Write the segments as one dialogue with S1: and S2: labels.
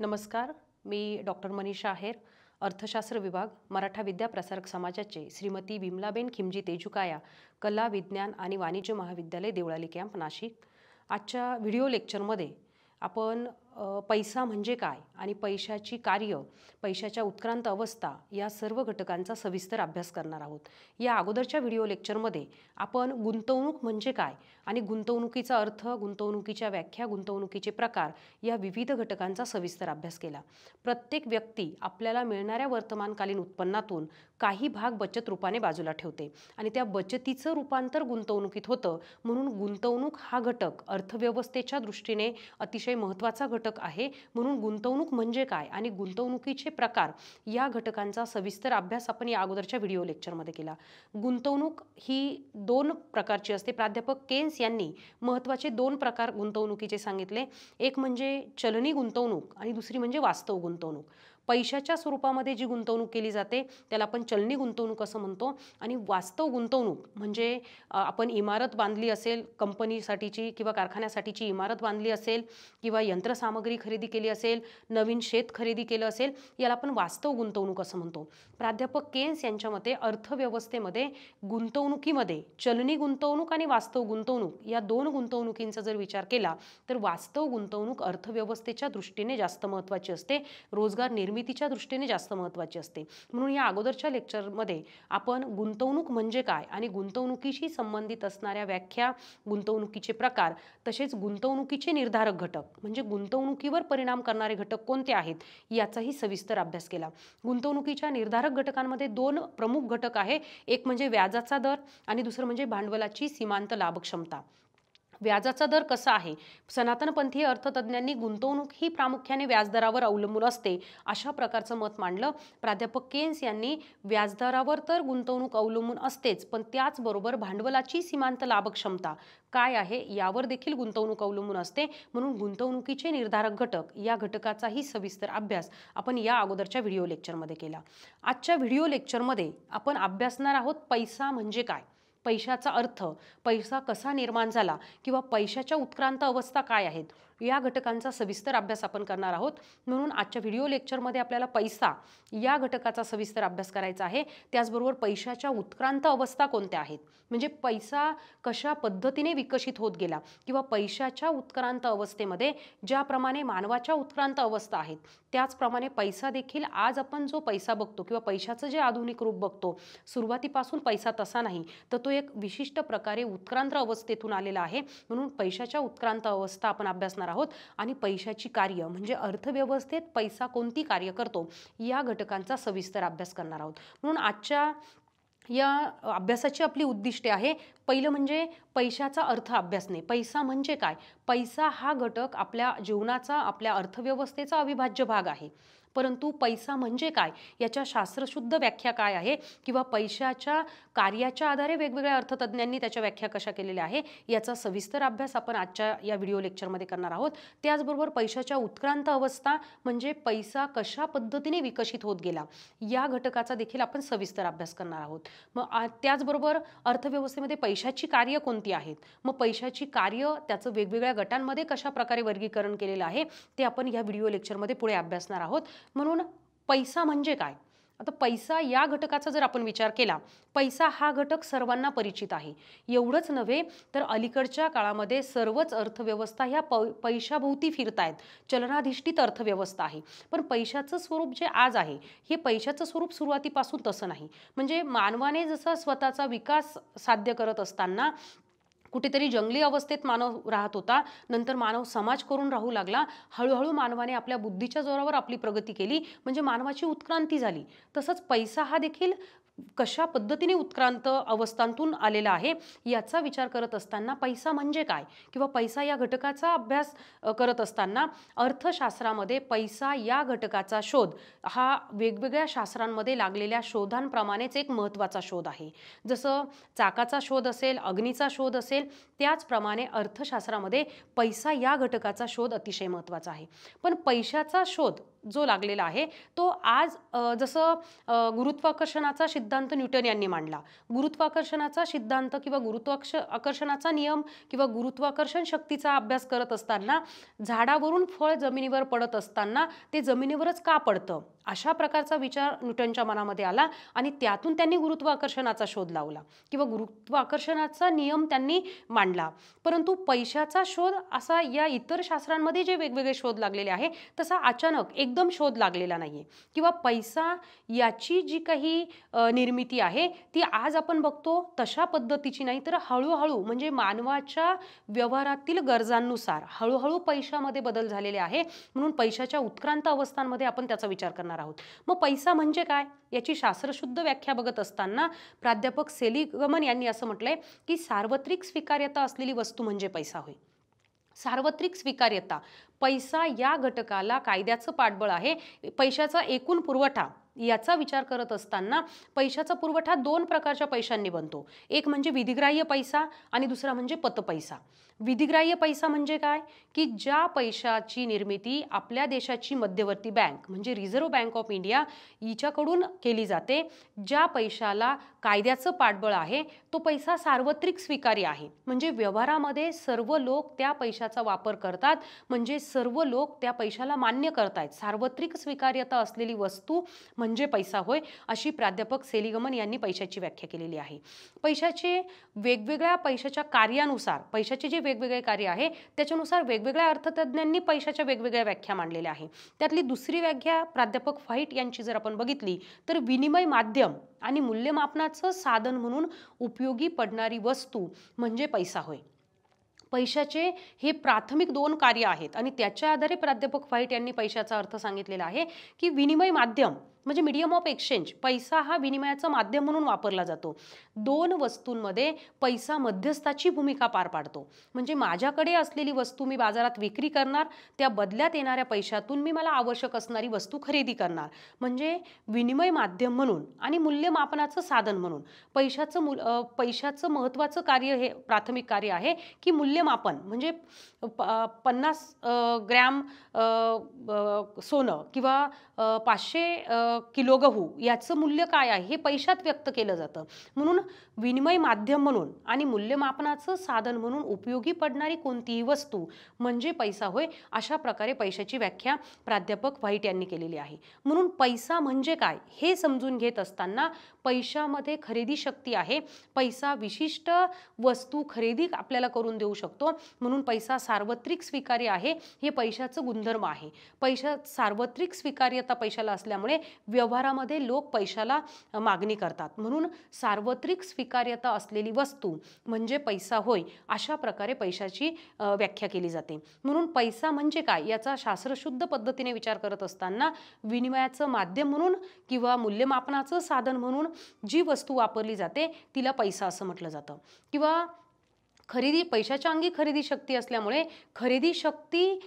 S1: नमस्कार. मी डॉक्टर मनीषा आहेर, अर्थशास्त्र विभाग, मराठा विद्याप्रसारक समाजाचे श्रीमती विमलाबेन खिमजी तेजुकाया, कला, विज्ञान आणि वाणिज्य महाविद्यालय देवळाली कॅम्प, नाशिक. आजच्या व्हिडिओ लेक्चरमध्ये आपण पैसा म्हणजे काय आणि पैशाची कार्य, पैशाच्या उत्क्रांत अवस्था या सर्व घटकांचा सविस्तर अभ्यास करणार आहोत. या अगोदरच्या व्हिडिओ लेक्चरमध्ये आपण गुंतवणूक म्हणजे काय आणि गुंतवणुकीचा अर्थ, गुंतवणुकीच्या व्याख्या, गुंतवणुकीचे प्रकार या विविध घटकांचा सविस्तर अभ्यास केला. प्रत्येक व्यक्ती आपल्याला मिळणाऱ्या वर्तमानकालीन उत्पन्नातून काही भाग बचत रूपाने बाजूला ठेवते आणि त्या बचतीचं रूपांतर गुंतवणुकीत होतं. म्हणून गुंतवणूक हा घटक अर्थव्यवस्थेच्या दृष्टीने अतिशय महत्त्वाचा घटक आहे. म्हणून गुंतवणूक म्हणजे काय आणि गुंतवणुकीचे प्रकार या घटकांचा सविस्तर अभ्यास आपण या अगोदरच्या व्हिडिओ लेक्चरमध्ये केला. गुंतवणूक ही दोन प्रकारची असते. प्राध्यापक केन्स यांनी महत्त्वाचे दोन प्रकार गुंतवणुकीचे सांगितले. एक म्हणजे चलनी गुंतवणूक आणि दुसरी म्हणजे वास्तव गुंतवणूक. पैशाच्या स्वरूपामध्ये जी गुंतवणूक केली जाते त्याला आपण चलनी गुंतवणूक असं म्हणतो. आणि वास्तव गुंतवणूक म्हणजे आपण इमारत बांधली असेल, कंपनीसाठीची किंवा कारखान्यासाठीची इमारत बांधली असेल किंवा यंत्रसामग्री खरेदी केली असेल, नवीन शेत खरेदी केलं असेल, याला आपण वास्तव गुंतवणूक असं म्हणतो. प्राध्यापक केन्स यांच्या मते अर्थव्यवस्थेमध्ये गुंतवणुकीमध्ये चलनी गुंतवणूक आणि वास्तव गुंतवणूक या दोन गुंतवणुकींचा जर विचार केला तर वास्तव गुंतवणूक अर्थव्यवस्थेच्या दृष्टीने जास्त महत्त्वाची असते, रोजगार निर्मितीच्या दृष्टीने जास्त महत्त्वाची असते. म्हणून या अगोदरच्या लेक्चरमध्ये आपण गुंतवणूक म्हणजे काय आणि गुंतवणुकीशी संबंधित असणाऱ्या व्याख्या, गुंतवणुकीचे प्रकार, तसेच गुंतवणुकीचे निर्धारक घटक म्हणजे गुंतवणुकीवर परिणाम करणारे घटक कोणते आहेत याचाही सविस्तर अभ्यास केला. गुंतवणुकीच्या निर्धारक घटकांमध्ये दोन प्रमुख घटक आहे. एक म्हणजे व्याजाचा दर आणि दुसरं म्हणजे भांडवलाची सीमांत लाभक्षमता. व्याजाचा दर कसा आहे? सनातनपंथीय अर्थतज्ञांनी गुंतवणूक ही प्रामुख्याने व्याजदरावर अवलंबून असते अशा प्रकारचं मत मांडलं. प्राध्यापक केन्स यांनी व्याजदरावर तर गुंतवणूक अवलंबून असतेच, पण त्याचबरोबर भांडवलाची सीमांत लाभक्षमता काय आहे यावर देखील गुंतवणूक अवलंबून असते. म्हणून गुंतवणुकीचे निर्धारक घटक या घटकाचाही सविस्तर अभ्यास आपण या अगोदरच्या व्हिडिओ लेक्चरमध्ये केला. आजच्या व्हिडिओ लेक्चरमध्ये आपण अभ्यासणार आहोत पैसा म्हणजे काय, पैशाचा अर्थ, पैसा कसा निर्माण झाला किंवा पैशाच्या उत्क्रांत अवस्था काय आहेत या घटकांचा सविस्तर अभ्यास आपण करणार आहोत. म्हणून आजच्या व्हिडिओ लेक्चरमध्ये आपल्याला पैसा या घटकाचा सविस्तर अभ्यास करायचा आहे. त्याचबरोबर पैशाच्या उत्क्रांत अवस्था कोणत्या आहेत, म्हणजे पैसा कशा पद्धतीने विकसित होत गेला किंवा पैशाच्या उत्क्रांत अवस्थेमध्ये ज्याप्रमाणे मानवाच्या उत्क्रांत अवस्था आहेत त्याचप्रमाणे पैसा देखील आज आपण जो पैसा बघतो किंवा पैशाचं जे आधुनिक रूप बघतो, सुरुवातीपासून पैसा तसा नाही, तर तो एक विशिष्ट प्रकारे उत्क्रांत अवस्थेतून आलेला आहे. म्हणून पैशाच्या उत्क्रांत अवस्था आपण अभ्यासणार आहोत आणि पैशाची कार्य म्हणजे अर्थव्यवस्थेत पैसा कोणती कार्य करतो या घटकांचा सविस्तर अभ्यास करणार आहोत. म्हणून आजच्या या अभ्यासाची आपली उद्दिष्टे आहे. पहिलं म्हणजे पैशाचा अर्थ अभ्यासणे. पैसा म्हणजे काय? पैसा हा घटक आपल्या जीवनाचा, आपल्या अर्थव्यवस्थेचा अविभाज्य भाग आहे. परंतु पैसा म्हणजे काय याच्या शास्त्रशुद्ध व्याख्या काय आहे किंवा पैशाच्या कार्याच्या आधारे वेगवेगळ्या अर्थतज्ञांनी त्याच्या व्याख्या कशा केलेल्या आहे याचा सविस्तर अभ्यास आपण आजच्या या व्हिडिओ लेक्चरमध्ये करणार आहोत. त्याचबरोबर पैशाच्या उत्क्रांत अवस्था म्हणजे पैसा कशा पद्धतीने विकसित होत गेला या घटकाचा देखील आपण सविस्तर अभ्यास करणार आहोत. मग त्याचबरोबर अर्थव्यवस्थेमध्ये पैशाची कार्य कोणती आहेत, मग पैशाची कार्य त्याचं वेगवेगळ्या गटांमध्ये कशा प्रकारे वर्गीकरण केलेलं आहे ते आपण या व्हिडिओ लेक्चरमध्ये पुढे अभ्यासणार आहोत. म्हणून पैसा म्हणजे काय? आता पैसा या घटकाचा जर आपण विचार केला, पैसा हा घटक सर्वांना परिचित आहे. एवढंच नव्हे तर अलीकडच्या काळामध्ये सर्वच अर्थव्यवस्था ह्या पैशाभोवती फिरतायत. चलनाधिष्ठित अर्थव्यवस्था आहे. पण पैशाचं स्वरूप जे आज आहे हे पैशाचं स्वरूप सुरुवातीपासून तसं नाही. म्हणजे मानवाने जसा स्वतःचा विकास साध्य करत असताना कुठेतरी जंगली अवस्थेत मानव राहत होता, नंतर मानव समाज करून राहू लागला, हळूहळू मानवाने आपल्या बुद्धीच्या जोरावर आपली प्रगती केली, म्हणजे मानवाची उत्क्रांती झाली. तसंच पैसा हा देखील कशा पद्धतीने उत्क्रांत अवस्थांतून आलेला आहे याचा विचार करत असताना पैसा म्हणजे काय किंवा पैसा या घटकाचा अभ्यास करत असताना अर्थशास्त्रामध्ये पैसा या घटकाचा शोध हा वेगवेगळ्या शास्त्रांमध्ये लागलेल्या शोधांप्रमाणेच एक महत्त्वाचा शोध आहे. जसं चाकाचा शोध असेल, अग्नीचा शोध असेल, त्याचप्रमाणे अर्थशास्त्रामध्ये पैसा या घटकाचा शोध अतिशय महत्त्वाचा आहे. पण पैशाचा शोध जो लागलेला आहे तो आज जसं गुरुत्वाकर्षणाचा सिद्धांत न्यूटन यांनी मांडला. गुरुत्वाकर्षणाचा सिद्धांत किंवा आकर्षणाचा नियम किंवा गुरुत्वाकर्षण शक्तीचा अभ्यास करत असताना झाडावरून फळ जमिनीवर पडत असताना ते जमिनीवरच का पडतं, अशा प्रकारचा विचार न्यूटनच्या मनामध्ये आला आणि त्यातून त्यांनी गुरुत्वाकर्षणाचा शोध लावला किंवा गुरुत्वाकर्षणाचा नियम त्यांनी मांडला. परंतु पैशाचा शोध असा या इतर शास्त्रांमध्ये जे वेगवेगळे शोध लागलेले आहे तसा अचानक एकदम शोध लागलेला नाहीये किंवा पैसा याची जी काही निर्मिती आहे ती आज आपण बघतो तशा पद्धतीची नाही, तर हळूहळू म्हणजे मानवाच्या व्यवहारातील गरजांनुसार हळूहळू पैशामध्ये बदल झालेले आहे. म्हणून पैशाच्या उत्क्रांत अवस्थांमध्ये आपण त्याचा विचार करणार आहोत. मग पैसा म्हणजे काय याची शास्त्रशुद्ध व्याख्या बघत असताना प्राध्यापक सेलिगमन यांनी असं म्हटलंय की सार्वत्रिक स्वीकार्यता असलेली वस्तू म्हणजे पैसा होय. सार्वत्रिक स्वीकार्यता, पैसा या घटकाला कायद्याचं पाठबळ आहे. पैशाचा एकूण पुरवठा याचा विचार करत असताना पैशाचा पुरवठा दोन प्रकारच्या पैशांनी बनतो. एक म्हणजे विधिग्राह्य पैसा आणि दुसरा म्हणजे पतपैसा. विधिग्राह्य पैसा म्हणजे काय की ज्या पैशाची निर्मिती आपल्या देशाची मध्यवर्ती बँक म्हणजे रिझर्व्ह बँक ऑफ इंडिया हिच्याकडून केली जाते. ज्या पैशाला कायद्याचं पाठबळ आहे तो पैसा सार्वत्रिक स्वीकार्य आहे. म्हणजे व्यवहारामध्ये सर्व लोक त्या पैशाचा वापर करतात, म्हणजे सर्व लोक त्या पैशाला मान्य करतायत. सार्वत्रिक स्वीकार्यता असलेली वस्तू म्हणजे पैसा होय, अशी प्राध्यापक सेलिगमन यांनी पैशाची व्याख्या केलेली आहे. पैशाचे पैशाच्या कार्यानुसार पैशाचे जे वेगवेगळे कार्य आहे त्याच्यानुसार वेगवेगळ्या अर्थतज्ञांनी पैशाच्या वेगवेगळ्या व्याख्या मांडलेल्या आहे. त्यातली दुसरी व्याख्या प्राध्यापक व्हाईट यांची जर आपण बघितली तर विनिमय माध्यम आणि मूल्यमापनाचं साधन म्हणून उपयोगी पडणारी वस्तू म्हणजे पैसा होय. पैशाचे हे प्राथमिक दोन कार्य आहेत आणि त्याच्या आधारे प्राध्यापक व्हाईट यांनी पैशाचा अर्थ सांगितलेला आहे की विनिमय माध्यम म्हणजे मीडियम ऑफ एक्सचेंज. पैसा हा विनिमयाचं माध्यम म्हणून वापरला जातो. दोन वस्तूंमध्ये पैसा मध्यस्थाची भूमिका पार पाडतो. म्हणजे माझ्याकडे असलेली वस्तू मी बाजारात विक्री करणार, त्या बदल्यात येणाऱ्या पैशातून मी मला आवश्यक असणारी वस्तू खरेदी करणार. म्हणजे विनिमय माध्यम म्हणून आणि मूल्यमापनाचं साधन म्हणून पैशाचं महत्त्वाचं कार्य हे प्राथमिक कार्य आहे की मूल्यमापन. म्हणजे 50 ग्रॅम सोनं किंवा 500 किलो गहू याचं मूल्य काय आहे हे पैशात व्यक्त केलं जातं. म्हणून विनिमय माध्यम म्हणून आणि मूल्यमापनाचं साधन म्हणून उपयोगी पडणारी कोणतीही वस्तू म्हणजे पैसा होय, अशा प्रकारे पैशाची व्याख्या प्राध्यापक व्हाईट यांनी केलेली आहे. म्हणून पैसा म्हणजे काय हे समजून घेत असताना पैशामध्ये खरेदी शक्ती आहे. पैसा विशिष्ट वस्तू खरेदी आपल्याला करून देऊ शकतो. म्हणून पैसा सार्वत्रिक स्वीकार्य आहे, हे पैशाचं गुणधर्म आहे. सार्वत्रिक स्वीकार्यता पैशाला असल्यामुळे व्यवहारामध्ये लोक पैशाला मागणी करतात. म्हणून सार्वत्रिक स्वीकार्यता असलेली वस्तू म्हणजे पैसा होय, अशा प्रकारे पैशाची व्याख्या केली जाते. म्हणून पैसा म्हणजे काय याचा शास्त्रशुद्ध पद्धतीने विचार करत असताना विनिमयाचं माध्यम म्हणून किंवा मूल्यमापनाचं साधन म्हणून जी वस्तू वापरली जाते तिला पैसा असं म्हटलं जातं. किंवा पैशाच्या अंगी खरेदी शक्ती असल्यामुळे खरेदी शक्ती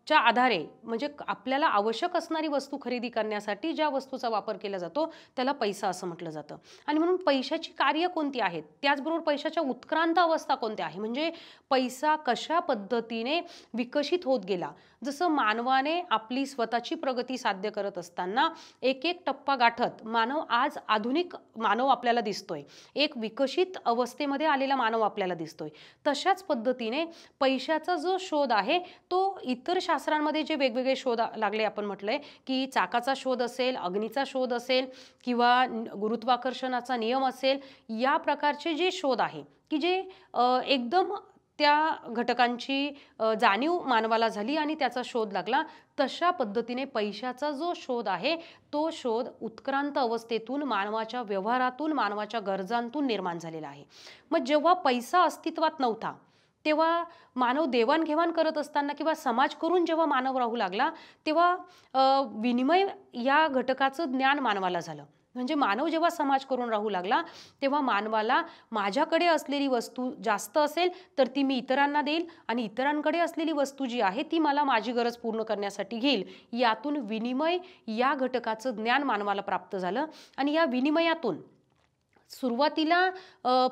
S1: च्या आधारे म्हणजे आपल्याला आवश्यक असणारी वस्तू खरेदी करण्यासाठी ज्या वस्तूचा वापर केला जातो त्याला पैसा असं म्हटलं जातं. आणि म्हणून पैशाची कार्य कोणती आहेत, त्याचबरोबर पैशाच्या उत्क्रांत अवस्था कोणत्या आहे, म्हणजे पैसा कशा पद्धतीने विकसित होत गेला. जसं मानवाने आपली स्वतःची प्रगती साध्य करत असताना एक एक टप्पा गाठत आज आधुनिक मानव आपल्याला दिसतोय, एक विकसित अवस्थेमध्ये आलेला मानव आपल्याला दिसतोय. तशाच पद्धतीने पैशाचा जो शोध आहे तो इतर शास्त्रांमध्ये जे वेगवेगळे शोध लागले, आपण म्हटलंय की चाकाचा शोध असेल, अग्नीचा शोध असेल किंवा गुरुत्वाकर्षणाचा नियम असेल, या प्रकारचे जे शोध आहे की जे एकदम त्या घटकांची जाणीव मानवाला झाली आणि त्याचा शोध लागला, तशा पद्धतीने पैशाचा जो शोध आहे तो शोध उत्क्रांत अवस्थेतून मानवाच्या व्यवहारातून मानवाच्या गरजांतून निर्माण झालेला आहे. मग जेव्हा पैसा अस्तित्वात नव्हता तेव्हा मानव देवाणघेवाण करत असताना किंवा समाज करून जेव्हा मानव राहू लागला तेव्हा विनिमय या घटकाचं ज्ञान मानवाला झालं. म्हणजे मानव जेव्हा समाज करून राहू लागला तेव्हा मानवाला माझ्याकडे असलेली वस्तू जास्त असेल तर ती मी इतरांना देईल आणि इतरांकडे असलेली वस्तू जी आहे ती मला माझी गरज पूर्ण करण्यासाठी घेईल. यातून विनिमय या घटकाचं ज्ञान मानवाला प्राप्त झालं. आणि या विनिमयातून सुरुवातीला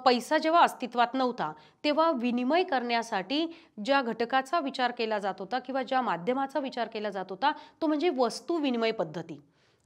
S1: पैसा जेव्हा अस्तित्वात नव्हता तेव्हा विनिमय करण्यासाठी ज्या घटकाचा विचार केला जात होता किंवा ज्या माध्यमाचा विचार केला जात होता तो म्हणजे वस्तू विनिमय पद्धती.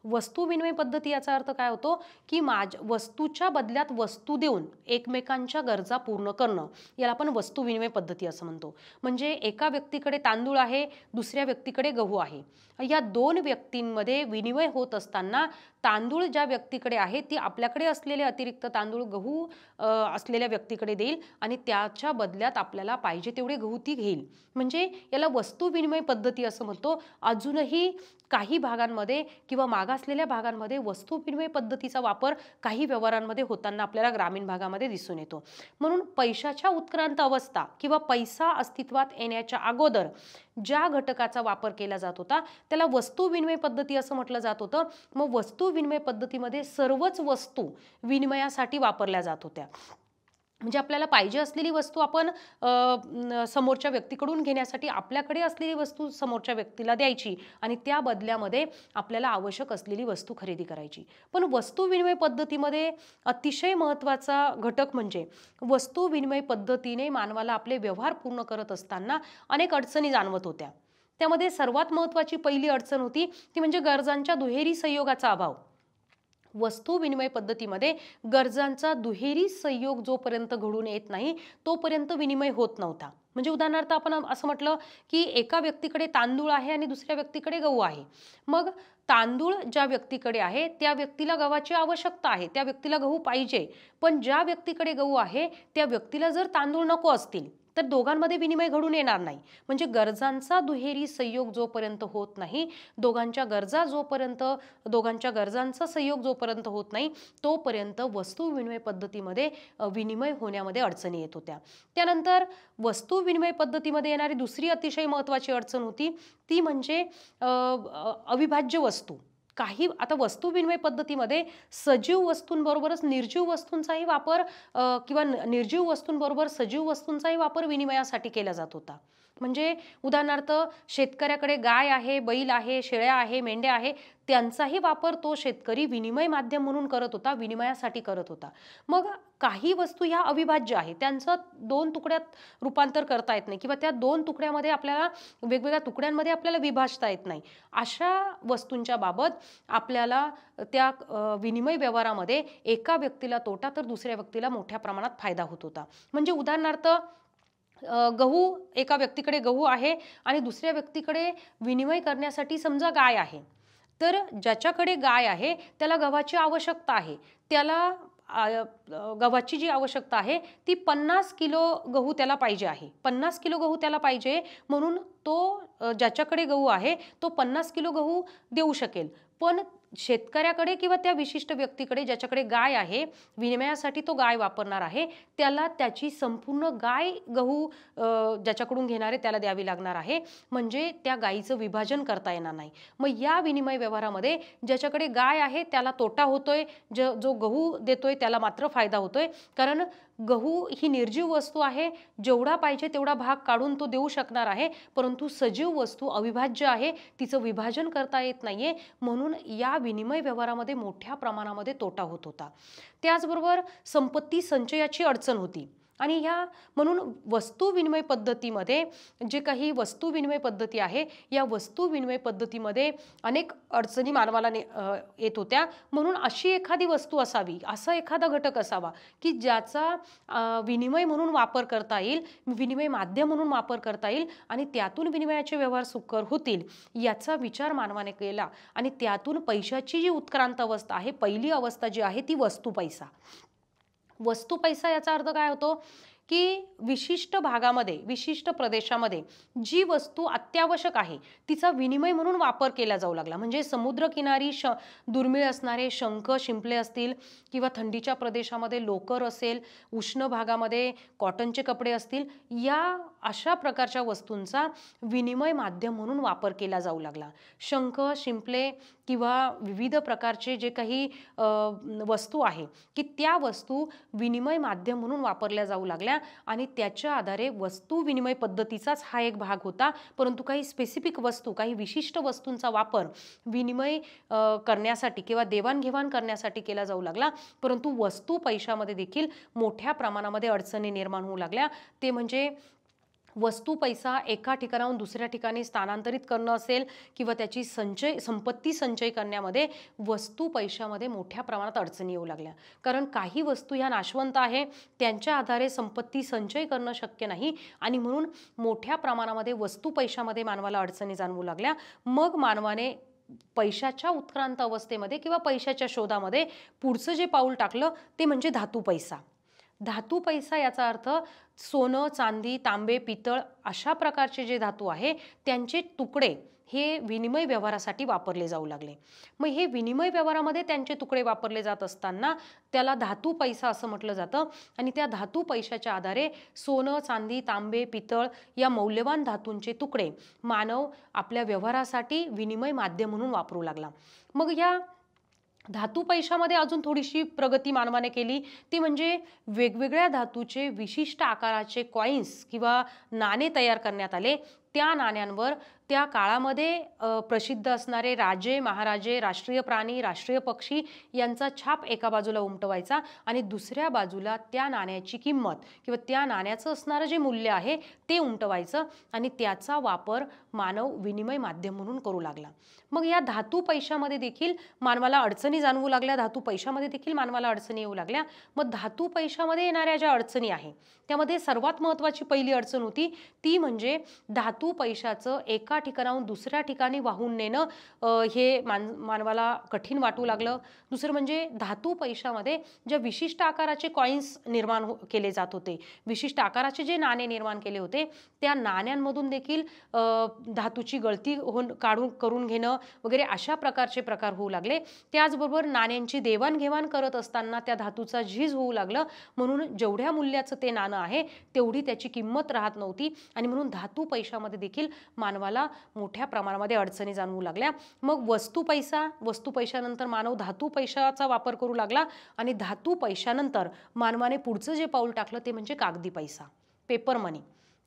S1: वस्तू विनिमय पद्धती याचा अर्थ काय होतो की वस्तूच्या बदल्यात वस्तू देऊन एकमेकांच्या गरजा पूर्ण करणं, याला आपण वस्तू विनिमय पद्धती असं म्हणतो. म्हणजे एका व्यक्तीकडे तांदूळ आहे, दुसऱ्या व्यक्तीकडे गहू आहे. या दोन व्यक्तींमध्ये विनिमय होत असताना तांदूळ ज्या व्यक्तीकडे आहे ती आपल्याकडे असलेले अतिरिक्त तांदूळ गहू असलेल्या व्यक्तीकडे देईल आणि त्याच्या बदल्यात आपल्याला पाहिजे तेवढे गहू ती घेईल. म्हणजे याला वस्तू विनिमय पद्धती असं म्हणतो. अजूनही काही भागांमध्ये किंवा मागासलेल्या भागांमध्ये वस्तू विनिमय पद्धतीचा वापर काही व्यवहारांमध्ये होताना आपल्याला ग्रामीण भागामध्ये दिसून येतो. म्हणून पैशाच्या उत्क्रांत अवस्था किंवा पैसा अस्तित्वात येण्याच्या अगोदर ज्या घटकाचा वापर केला जात होता त्याला वस्तू विनिमय पद्धती असं म्हटलं जात होतं. मग वस्तू विनिमय पद्धतीमध्ये सर्वच वस्तू विनिमयासाठी वापरल्या जात होत्या. म्हणजे आपल्याला पाहिजे असलेली वस्तू आपण समोरच्या व्यक्तीकडून घेण्यासाठी आपल्याकडे असलेली वस्तू समोरच्या व्यक्तीला द्यायची आणि त्या बदल्यामध्ये आपल्याला आवश्यक असलेली वस्तू खरेदी करायची. पण वस्तू विनिमय पद्धतीमध्ये अतिशय महत्त्वाचा घटक म्हणजे वस्तू विनिमय पद्धतीने मानवाला आपले व्यवहार पूर्ण करत असताना अनेक अडचणी जाणवत होत्या. त्यामध्ये सर्वात महत्त्वाची पहिली अडचण होती ती म्हणजे गरजांच्या दुहेरी संयोगाचा अभाव. वस्तू विनिमय पद्धतीमध्ये गरजांचा दुहेरी संयोग जोपर्यंत घडून येत नाही तोपर्यंत विनिमय होत नव्हता. म्हणजे उदाहरणार्थ आपण असं म्हटलं की एका व्यक्तीकडे तांदूळ आहे आणि दुसऱ्या व्यक्तीकडे गहू आहे. मग तांदूळ ज्या व्यक्तीकडे आहे त्या व्यक्तीला गव्हाची आवश्यकता आहे, त्या व्यक्तीला गहू पाहिजे. पण ज्या व्यक्तीकडे गहू आहे त्या व्यक्तीला जर तांदूळ नको असतील तर दोघांमध्ये विनिमय घडून येणार नाही. म्हणजे गरजांचा दुहेरी संयोग जोपर्यंत होत नाही, दोघांच्या गरजांचा संयोग जोपर्यंत होत नाही तोपर्यंत वस्तू विनिमय पद्धतीमध्ये विनिमय होण्यामध्ये अडचणी येत होत्या. त्यानंतर वस्तू विनिमय पद्धतीमध्ये येणारी दुसरी अतिशय महत्त्वाची अडचण होती ती म्हणजे अविभाज्य वस्तू. आता वस्तू विनिमय पद्धतीमध्ये सजीव वस्तूंबरोबरच निर्जीव वस्तूंचाही वापर किंवा निर्जीव वस्तूंबरोबर सजीव वस्तूंचाही वापर विनिमयासाठी केला जात होता. म्हणजे उदाहरणार्थ शेतकऱ्याकडे गाय आहे, बैल आहे, शेळ्या आहे, मेंढ्या आहे, त्यांचाही वापर तो शेतकरी विनिमय माध्यम म्हणून करत होता, विनिमयासाठी करत होता. मग काही वस्तू ह्या अविभाज्य आहे, त्यांचं दोन तुकड्यात रूपांतर करता येत नाही किंवा त्या दोन तुकड्यामध्ये आपल्याला वेगवेगळ्या तुकड्यांमध्ये आपल्याला विभाजता येत नाही. अशा वस्तूंच्या बाबत आपल्याला त्या विनिमय व्यवहारामध्ये एका व्यक्तीला तोटा तर दुसऱ्या व्यक्तीला मोठ्या प्रमाणात फायदा होत होता. म्हणजे उदाहरणार्थ गहू, एका व्यक्तीकडे गहू आहे आणि दुसऱ्या व्यक्तीकडे विनिमय करण्यासाठी समजा गाय आहे. तर ज्याच्याकडे गाय आहे त्याला गव्हाची आवश्यकता आहे. त्याला गव्हाची जी आवश्यकता आहे ती 50 किलो गहू त्याला पाहिजे आहे. 50 किलो गहू त्याला पाहिजे म्हणून तो ज्याच्याकडे गहू आहे तो 50 किलो गहू देऊ शकेल. पण शेतकऱ्याकडे किंवा त्या विशिष्ट व्यक्तीकडे ज्याच्याकडे गाय आहे, विनिमयासाठी तो गाय वापरणार आहे, त्याला त्याची संपूर्ण गाय गहू ज्याच्याकडून घेणार आहे त्याला द्यावी लागणार आहे. म्हणजे त्या गायीचं विभाजन करता येणार नाही. मग या विनिमय व्यवहारामध्ये ज्याच्याकडे गाय आहे त्याला तोटा होतोय, जो गहू देतोय त्याला मात्र फायदा होतोय. कारण गहू ही निर्जीव वस्तू आहे, जेवढा पाहिजे तेवढा भाग काढून तो देऊ शकणार आहे. परंतु सजीव वस्तू अविभाज्य आहे, तिचं विभाजन करता येत नाहीये. म्हणून या विनिमय व्यवहारामध्ये मोठ्या प्रमाणामध्ये तोटा होत होता. त्याचबरोबर संपत्ती संचयाची अडचण होती. आणि म्हणून वस्तू विनिमय पद्धतीमध्ये जे काही वस्तू विनिमय पद्धती आहे या वस्तू विनिमय पद्धतीमध्ये अनेक अडचणी मानवाला येत होत्या. म्हणून अशी एखादी वस्तू असावी, असा एखादा घटक असावा की ज्याचा विनिमय म्हणून वापर करता येईल, विनिमय माध्यम म्हणून वापर करता येईल आणि त्यातून विनिमयाचे व्यवहार सुकर होतील याचा विचार मानवाने केला. आणि त्यातून पैशाची जी उत्क्रांत अवस्था आहे, पहिली अवस्था जी आहे ती वस्तू पैसा. वस्तू पैसा याचा अर्थ काय होतो की विशिष्ट भागामध्ये, विशिष्ट प्रदेशामध्ये जी वस्तू अत्यावश्यक आहे तिचा विनिमय म्हणून वापर केला जाऊ लागला. म्हणजे समुद्रकिनारी दुर्मिळ असणारे शंख, शिंपले असतील किंवा थंडीच्या प्रदेशामध्ये लोकर असेल, उष्ण भागामध्ये कॉटनचे कपडे असतील, या अशा प्रकारच्या वस्तूंचा विनिमय माध्यम म्हणून वापर केला जाऊ लागला. शंख, शिंपले किंवा विविध प्रकारचे जे काही वस्तू आहे की त्या वस्तू विनिमय माध्यम म्हणून वापरल्या जाऊ लागल्या आणि त्याच्या आधारे वस्तू विनिमय पद्धतीचाच हा एक भाग होता. परंतु काही स्पेसिफिक वस्तू, काही विशिष्ट वस्तूंचा वापर विनिमय करण्यासाठी किंवा देवाणघेवाण करण्यासाठी केला जाऊ लागला. परंतु वस्तू पैशामध्ये देखील मोठ्या प्रमाणामध्ये अडचणी निर्माण होऊ लागल्या. ते म्हणजे वस्तू पैसा एका ठिकाणाहून दुसऱ्या ठिकाणी स्थानांतरित करणं असेल किंवा त्याची संपत्ती संचय करण्यामध्ये वस्तू पैशामध्ये मोठ्या प्रमाणात अडचणी येऊ लागल्या. कारण काही वस्तू ह्या नाशवंत आहे, त्यांच्या आधारे संपत्ती संचय करणं शक्य नाही आणि म्हणून मोठ्या प्रमाणामध्ये वस्तू पैशामध्ये मानवाला अडचणी जाणवू लागल्या. मग मानवाने पैशाच्या उत्क्रांत अवस्थेमध्ये किंवा पैशाच्या शोधामध्ये पुढचं जे पाऊल टाकलं ते म्हणजे धातू पैसा. धातू पैसा याचा अर्थ सोनं, चांदी, तांबे, पितळ अशा प्रकारचे जे धातू आहे त्यांचे तुकडे हे विनिमय व्यवहारासाठी वापरले जाऊ लागले. मग हे विनिमय व्यवहारामध्ये त्यांचे तुकडे वापरले जात असताना त्याला धातू पैसा असं म्हटलं जातं आणि त्या धातू पैशाच्या आधारे सोनं, चांदी, तांबे, पितळ या मौल्यवान धातूंचे तुकडे मानव आपल्या व्यवहारासाठी विनिमय माध्यम म्हणून वापरू लागला. मग या धातू पैशामध्ये अजून थोडीशी प्रगती मानवाने केली, ती म्हणजे वेगवेगळ्या धातूचे विशिष्ट आकाराचे कॉइन्स किंवा नाणे तयार करण्यात आले. त्या नाण्यांवर त्या काळामध्ये प्रसिद्ध असणारे राजे, महाराजे, राष्ट्रीय प्राणी, राष्ट्रीय पक्षी यांचा छाप एका बाजूला उमटवायचा आणि दुसऱ्या बाजूला त्या नाण्याची किंमत किंवा त्या नाण्याचं असणारं जे मूल्य आहे ते उमटवायचं आणि त्याचा वापर मानव विनिमय माध्यम म्हणून करू लागला. मग या धातू पैशामध्ये देखील मानवाला अडचणी जाणवू लागल्या, धातू पैशामध्ये देखील मानवाला अडचणी येऊ लागल्या. मग धातू पैशामध्ये येणाऱ्या ज्या अडचणी आहे त्यामध्ये सर्वात महत्त्वाची पहिली अडचण होती ती म्हणजे धातू पैशाचं एका ठिकाणाहून दुसऱ्या ठिकाणी वाहून नेणं हे मानवाला कठीण वाटू लागलं. दुसरं म्हणजे धातू पैशामध्ये ज्या विशिष्ट आकाराचे कॉइन्स निर्माण केले जात होते, विशिष्ट आकाराचे जे नाणे निर्माण केले होते त्या नाण्यांमधून देखील धातूची गळती करून घेणं वगैरे अशा प्रकारचे प्रकार होऊ लागले. त्याचबरोबर नाण्यांची देवाणघेवाण करत असताना त्या धातूचा झीज होऊ लागलं, म्हणून जेवढ्या मूल्याचं ते नाणं आहे तेवढी त्याची किंमत राहत नव्हती आणि म्हणून धातू पैशामध्ये देखील मानवाला मोठ्या प्रमाणामध्ये अडचणी जाणवू लागल्या. मग वस्तू पैशानंतर मानव धातू पैशाचा वापर करू लागला आणि धातू पैशानंतर मानवाने पुढचं जे पाऊल टाकलं ते म्हणजे कागदी पैसा, पेपर मनी.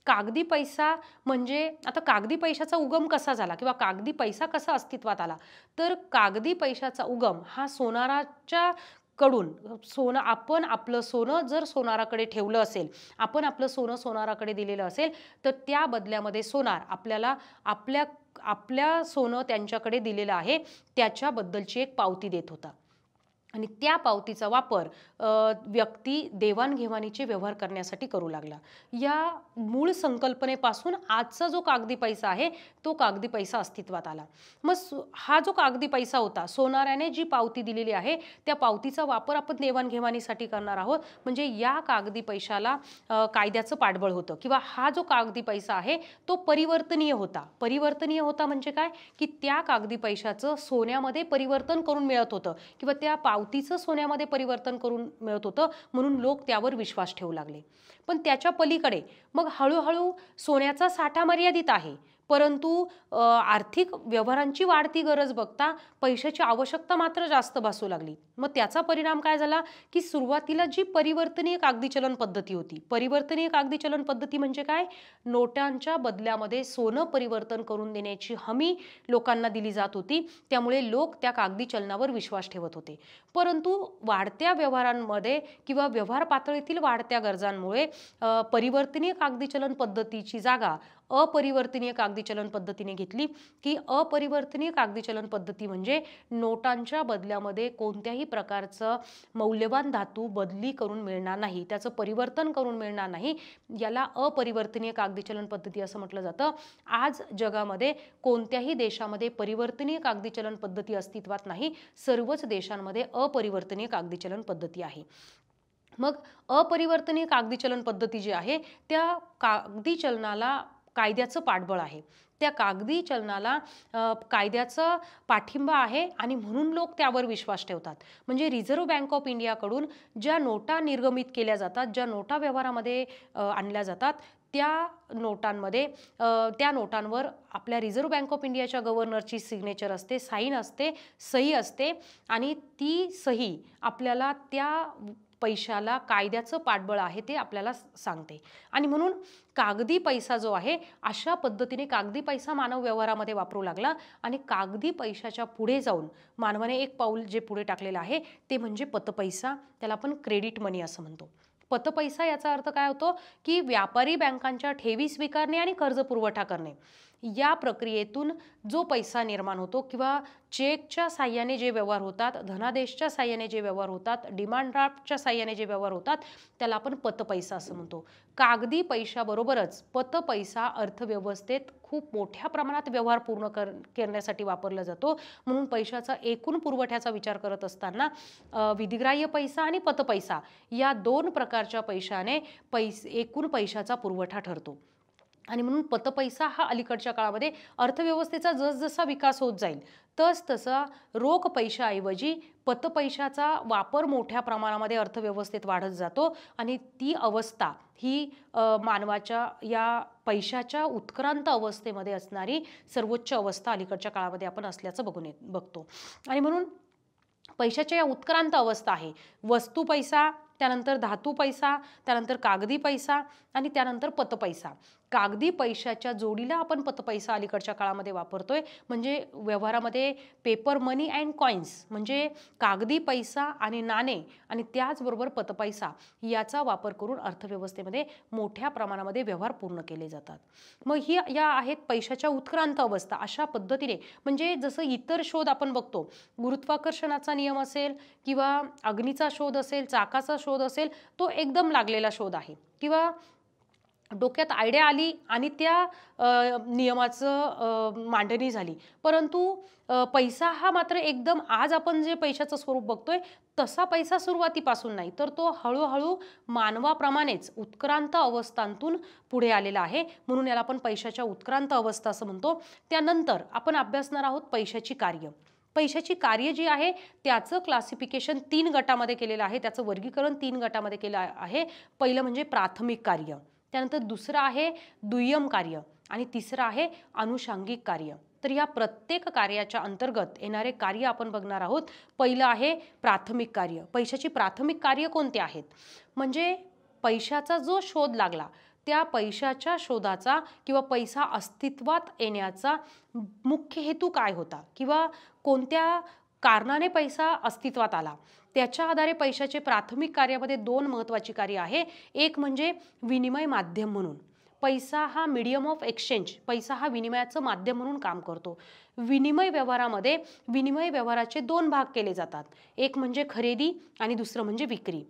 S1: कागदी पैसा म्हणजे आता कागदी पैशाचा उगम कसा झाला किंवा कागदी पैसा कसा अस्तित्वात आला, तर कागदी पैशाचा उगम हा सोनाराच्या कडून आपण आपलं सोनं जर सोनाराकडे ठेवलं असेल, आपण आपलं सोनं सोनाराकडे दिलेलं असेल तर त्या बदल्यामध्ये सोनार आपल्याला आपल्या सोनं त्यांच्याकडे दिलेलं आहे त्याच्याबद्दलची एक पावती देत होता आणि त्या पावतीचा वापर व्यक्ती देवाणघेवाणीचे व्यवहार करण्यासाठी करू लागला. या मूळ संकल्पनेपासून आजचा जो कागदी पैसा आहे तो कागदी पैसा अस्तित्वात आला. मग हा जो कागदी पैसा होता, सोनाराने जी पावती दिलेली आहे त्या पावतीचा वापर आपण देवाणघेवाणीसाठी करणार आहोत, म्हणजे या कागदी पैशाला कायद्याचं पाठबळ होतं किंवा हा जो कागदी पैसा आहे तो परिवर्तनीय होता. परिवर्तनीय होता म्हणजे काय की त्या कागदी पैशाचं सोन्यामध्ये परिवर्तन करून मिळत होतं किंवा त्या पावतीचं सोन्यामध्ये परिवर्तन करून मिळत होतं, म्हणून लोक त्यावर विश्वास ठेवू लागले. पण त्याच्या पलीकडे मग हळूहळू सोन्याचा साठा मर्यादित आहे, परंतु आर्थिक व्यवहारांची वाढती गरज बघता पैशाची आवश्यकता मात्र जास्त भासू लागली. मग त्याचा परिणाम काय झाला की सुरुवातीला जी परिवर्तनीय कागदी चलन पद्धती होती, परिवर्तनीय कागदी चलन पद्धती म्हणजे काय, नोटांच्या बदल्यामध्ये सोनं परिवर्तन करून देण्याची हमी लोकांना दिली जात होती, त्यामुळे लोक त्या कागदी चलनावर विश्वास ठेवत होते. परंतु वाढत्या व्यवहारांमध्ये किंवा व्यवहार पातळीतील वाढत्या गरजांमुळे परिवर्तनीय कागदी चलन पद्धतीची जागा अपरिवर्तनीय कागदी चलन पद्धतीने घेतली. की अपरिवर्तनीय कागदी चलन पद्धती म्हणजे नोटांच्या बदल्यामध्ये कोणत्याही प्रकारचं मौल्यवान धातू बदली करून मिळणार नाही, त्याचं परिवर्तन करून मिळणार नाही, याला अपरिवर्तनीय कागदी चलन पद्धती असं म्हटलं जातं. आज जगामध्ये कोणत्याही देशामध्ये परिवर्तनीय कागदी चलन पद्धती अस्तित्वात नाही, सर्वच देशांमध्ये अपरिवर्तनीय कागदी चलन पद्धती आहे. मग अपरिवर्तनीय कागदी चलन पद्धती जी आहे त्या कागदी चलनाला कायद्याचं पाठबळ आहे, त्या कागदी चलनाला कायद्याचा पाठिंबा आहे आणि म्हणून लोक त्यावर विश्वास ठेवतात. म्हणजे रिझर्व्ह बँक ऑफ इंडियाकडून ज्या नोटा निर्गमित केल्या जातात, ज्या नोटा व्यवहारामध्ये आणल्या जातात, त्या नोटांवर आपल्या रिझर्व्ह बँक ऑफ इंडियाच्या गव्हर्नरची सिग्नेचर असते, साईन असते, सही असते आणि ती सही आपल्याला त्या पैशाला कायद्याचं पाठबळ आहे ते आपल्याला सांगते. आणि म्हणून कागदी पैसा जो आहे अशा पद्धतीने कागदी पैसा मानव व्यवहारामध्ये वापरू लागला आणि कागदी पैशाच्या पुढे जाऊन मानवाने एक पाऊल जे पुढे टाकलेलं आहे ते म्हणजे पतपैसा, त्याला आपण क्रेडिट मनी असं म्हणतो. पतपैसा याचा अर्थ काय होतो की व्यापारी बँकांच्या ठेवी स्वीकारणे आणि कर्ज पुरवठा करणे या प्रक्रियेतून जो पैसा निर्माण होतो किंवा चेकच्या साह्याने जे व्यवहार होतात, धनादेशच्या साह्याने जे व्यवहार होतात, डिमांड ड्राफ्टच्या साह्याने जे व्यवहार होतात त्याला आपण पतपैसा असं म्हणतो. कागदी पैशाबरोबरच पतपैसा अर्थव्यवस्थेत खूप मोठ्या प्रमाणात व्यवहार पूर्ण करण्यासाठी वापरला जातो. म्हणून पैशाचा एकूण पुरवठ्याचा विचार करत असताना विधिग्राह्य पैसा आणि पतपैसा या दोन प्रकारच्या पैशाने एकूण पैशाचा पुरवठा ठरतो. आणि म्हणून पतपैसा हा अलीकडच्या काळामध्ये अर्थव्यवस्थेचा जसजसा विकास होत जाईल तसा रोख पैशाऐवजी पतपैशाचा वापर मोठ्या प्रमाणामध्ये अर्थव्यवस्थेत वाढत जातो आणि ती अवस्था ही मानवाच्या या पैशाच्या उत्क्रांत अवस्थेमध्ये असणारी सर्वोच्च अवस्था अलीकडच्या काळामध्ये आपण असल्याचं बघतो. आणि म्हणून पैशाच्या या उत्क्रांत अवस्था आहे वस्तू पैसा, त्यानंतर धातू पैसा, त्यानंतर कागदी पैसा आणि त्यानंतर पतपैसा. कागदी पैशाच्या जोडीला आपण पतपैसा अलीकडच्या काळामध्ये वापरतोय. म्हणजे व्यवहारामध्ये पेपर मनी अँड कॉइन्स म्हणजे कागदी पैसा आणि नाणे आणि त्याचबरोबर पतपैसा याचा वापर करून अर्थव्यवस्थेमध्ये मोठ्या प्रमाणामध्ये व्यवहार पूर्ण केले जातात. मग या आहेत पैशाच्या उत्क्रांत अवस्था. अशा पद्धतीने म्हणजे जसं इतर शोध आपण बघतो, गुरुत्वाकर्षणाचा नियम असेल किंवा अग्नीचा शोध असेल, चाकाचा शोध असेल, तो एकदम लागलेला शोध आहे किंवा डोक्यात आयडिया आली आणि त्या नियमाचं मांडणी झाली. परंतु पैसा हा मात्र एकदम आज आपण जे पैशाचं स्वरूप बघतोय तसा पैसा सुरुवातीपासून नाही, तर तो हळूहळू मानवाप्रमाणेच उत्क्रांत अवस्थांतून पुढे आलेला आहे. म्हणून याला आपण पैशाच्या उत्क्रांत अवस्था असं म्हणतो. त्यानंतर आपण अभ्यासणार आहोत पैशाची कार्य. पैशाची कार्य जी आहे त्याचं क्लासिफिकेशन 3 गटामध्ये केलेलं आहे. त्याचं वर्गीकरण 3 गटामध्ये केलं आहे. पहिलं म्हणजे प्राथमिक कार्य, त्यानंतर दुसरं आहे दुय्यम कार्य आणि तिसरं आहे अनुषंगिक कार्य. तर या प्रत्येक कार्याच्या अंतर्गत येणारे कार्य आपण बघणार आहोत. पहिलं आहे प्राथमिक कार्य. पैशाची प्राथमिक कार्य कोणती आहेत? म्हणजे पैशाचा जो शोध लागला त्या पैशाच्या शोधाचा किंवा पैसा अस्तित्वात येण्याचा मुख्य हेतू काय होता किंवा कोणत्या कारणाने पैसा अस्तित्वात आला, त्याच्या आधारे पैशाचे प्राथमिक कार्यामध्ये 2 महत्त्वाची कार्य आहे. एक म्हणजे विनिमय माध्यम म्हणून. पैसा हा मीडियम ऑफ एक्सचेंज, पैसा हा विनिमयाचं माध्यम म्हणून काम करतो. विनिमय व्यवहारामध्ये विनिमय व्यवहाराचे 2 भाग केले जातात. एक म्हणजे खरेदी आणि दुसरं म्हणजे विक्री.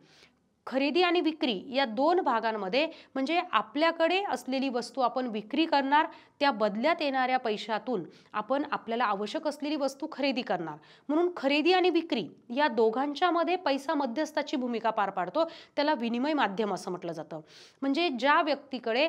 S1: खरेदी आणि विक्री या 2 भागांमध्ये म्हणजे आपल्याकडे असलेली वस्तू आपण विक्री करणार, त्या बदल्यात येणाऱ्या पैशातून आपण आपल्याला आवश्यक असलेली वस्तू खरेदी करणार. म्हणून खरेदी आणि विक्री या दोघांच्या मध्ये पैसा मध्यस्थाची भूमिका पार पाडतो. त्याला विनिमय माध्यम असं म्हटलं जातं. म्हणजे ज्या व्यक्तीकडे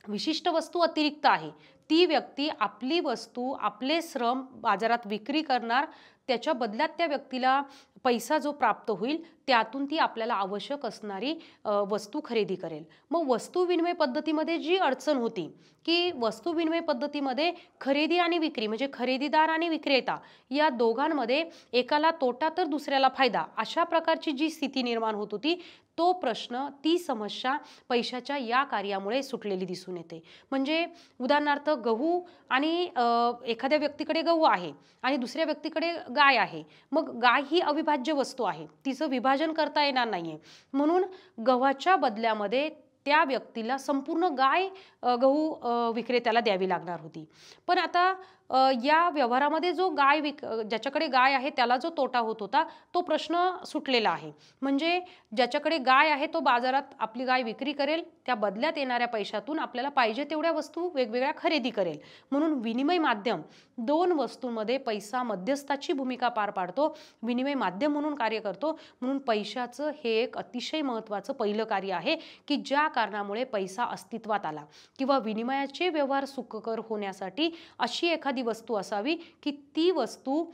S1: विशिष्ट वस्तू अतिरिक्त आहे ती व्यक्ती आपली वस्तू आपले श्रम बाजारात विक्री करणार, त्याच्या बदल्यात त्या व्यक्तीला पैसा जो प्राप्त होईल त्यातून ती आपल्याला आवश्यक असणारी वस्तू खरेदी करेल. मग वस्तू विनिमय पद्धतीमध्ये जी अडचण होती की वस्तू विनिमय पद्धतीमध्ये खरेदी आणि विक्री म्हणजे खरेदीदार आणि विक्रेता या दोघांमध्ये एकाला तोटा तर दुसऱ्याला फायदा अशा प्रकारची जी स्थिती निर्माण होत होती, तो प्रश्न ती समस्या पैशाच्या या कार्यामुळे सुटलेली दिसून येते. म्हणजे उदाहरणार्थ गहू आणि एखाद्या व्यक्तीकडे गहू आहे आणि दुसऱ्या व्यक्तीकडे गाय आहे. मग गाय ही अविभाज्य वस्तू आहे, तिचं विभाजन करता येणार नाहीये. म्हणून गव्हाच्या बदल्यामध्ये त्या व्यक्तीला संपूर्ण गाय गहू विक्रेत्याला द्यावी लागणार होती. पण आता या व्यवहारामध्ये जो ज्याच्याकडे गाय आहे त्याला जो तोटा होत होता तो प्रश्न सुटलेला आहे. म्हणजे ज्याच्याकडे गाय आहे तो बाजारात आपली गाय विक्री करेल, त्या बदल्यात येणाऱ्या पैशातून आपल्याला पाहिजे तेवढ्या वस्तू वेगवेगळ्या खरेदी करेल. म्हणून विनिमय माध्यम 2 वस्तूंमध्ये पैसा मध्यस्थाची भूमिका पार पाडतो, विनिमय माध्यम म्हणून कार्य करतो. म्हणून पैशाचं हे एक अतिशय महत्त्वाचं पहिलं कार्य आहे की ज्या कारणामुळे पैसा अस्तित्वात आला किंवा विनिमयाचे व्यवहार सुखकर होण्यासाठी अशी एखादी वस्तू असावी की ती वस्तू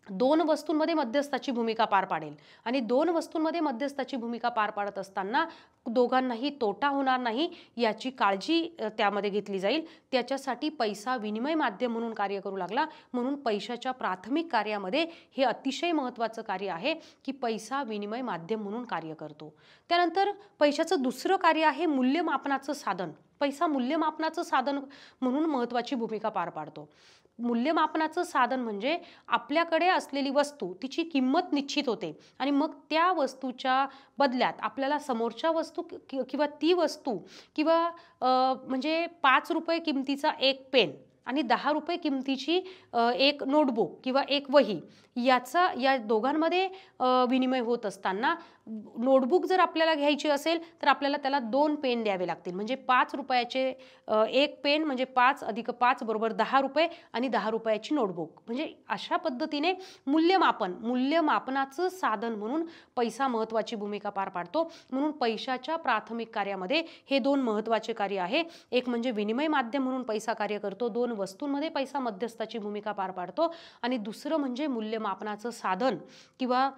S1: 2 वस्तूंमध्ये मध्यस्थाची भूमिका पार पाडेल आणि 2 वस्तूंमध्ये मध्यस्थाची भूमिका पार पाडत असताना दोघांनाही तोटा होणार नाही याची काळजी त्यामध्ये घेतली जाईल. त्याच्यासाठी पैसा विनिमय माध्यम म्हणून कार्य करू लागला. म्हणून पैशाच्या प्राथमिक कार्यामध्ये हे अतिशय महत्त्वाचं कार्य आहे की पैसा विनिमय माध्यम म्हणून कार्य करतो. त्यानंतर पैशाचं दुसरं कार्य आहे मूल्यमापनाचं साधन. पैसा मूल्यमापनाचं साधन म्हणून महत्त्वाची भूमिका पार पाडतो. मूल्यमापनाचं साधन म्हणजे आपल्याकडे असलेली वस्तू तिची किंमत निश्चित होते आणि मग त्या वस्तूच्या बदल्यात आपल्याला समोरच्या वस्तू किंवा ती वस्तू किंवा म्हणजे 5 रुपये किमतीचा एक पेन आणि 10 रुपये किमतीची एक नोटबुक किंवा एक वही या दोघांमध्ये विनिमय होत असताना नोटबुक जर आपल्याला घ्यायची असेल तर आपल्याला त्याला 2 पेन द्यावे लागतील. म्हणजे 5 रुपयाचे एक पेन म्हणजे 5 अधिक 5 बरोबर 10 रुपये आणि 10 रुपयाची नोटबुक. म्हणजे अशा पद्धतीने मूल्यमापनाचं साधन म्हणून पैसा महत्त्वाची भूमिका पार पाडतो. म्हणून पैशाच्या प्राथमिक कार्यामध्ये हे 2 महत्त्वाचे कार्य आहे. एक म्हणजे विनिमय माध्यम म्हणून पैसा कार्य करतो, 2 वस्तूंमध्ये पैसा मध्यस्थाची भूमिका पार पाडतो आणि दुसरं म्हणजे मूल्यमापनाचं साधन किंवा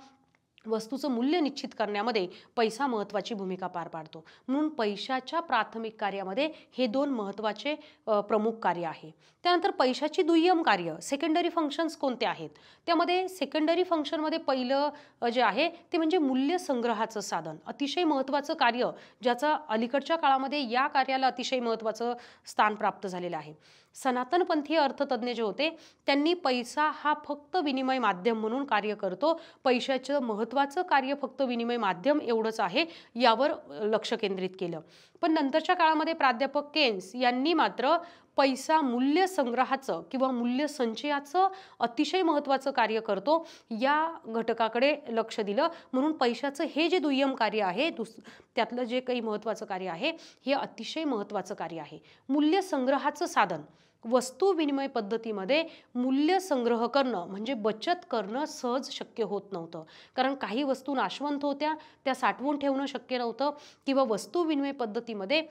S1: वस्तूचं मूल्य निश्चित करण्यामध्ये पैसा महत्त्वाची भूमिका पार पाडतो. म्हणून पैशाच्या प्राथमिक कार्यामध्ये हे 2 महत्त्वाचे प्रमुख कार्य आहे. त्यानंतर पैशाची दुय्यम कार्य सेकंडरी फंक्शन्स कोणते आहेत? त्यामध्ये सेकंडरी फंक्शनमध्ये पहिलं जे आहे ते म्हणजे मूल्य संग्रहाचं साधन, अतिशय महत्त्वाचं कार्य, ज्याचा अलीकडच्या काळामध्ये या कार्याला अतिशय महत्त्वाचं स्थान प्राप्त झालेलं आहे. सनातनपंथीय अर्थतज्ञ जे होते त्यांनी पैसा हा फक्त विनिमय माध्यम म्हणून कार्य करतो, पैशाचं महत्त्वाचं कार्य फक्त विनिमय माध्यम एवढंच आहे यावर लक्ष केंद्रित केलं. पण नंतरच्या काळामध्ये प्राध्यापक केन्स यांनी मात्र पैसा मूल्य संग्रहाचं किंवा मूल्य संचयाचं अतिशय महत्त्वाचं कार्य करतो या घटकाकडे लक्ष दिलं. म्हणून पैशाचं हे जे दुय्यम कार्य आहे त्यातलं जे काही महत्त्वाचं कार्य आहे हे अतिशय महत्त्वाचं कार्य आहे. मूल्य संग्रहाचं साधन वस्तू विनिमय पद्धतीमध्ये मूल्य संग्रह करणं म्हणजे बचत करणं सहज शक्य होत नव्हतं. कारण काही वस्तू नाशवंत होत्या, त्या साठवून ठेवणं शक्य नव्हतं किंवा वस्तू विनिमय पद्धतीमध्ये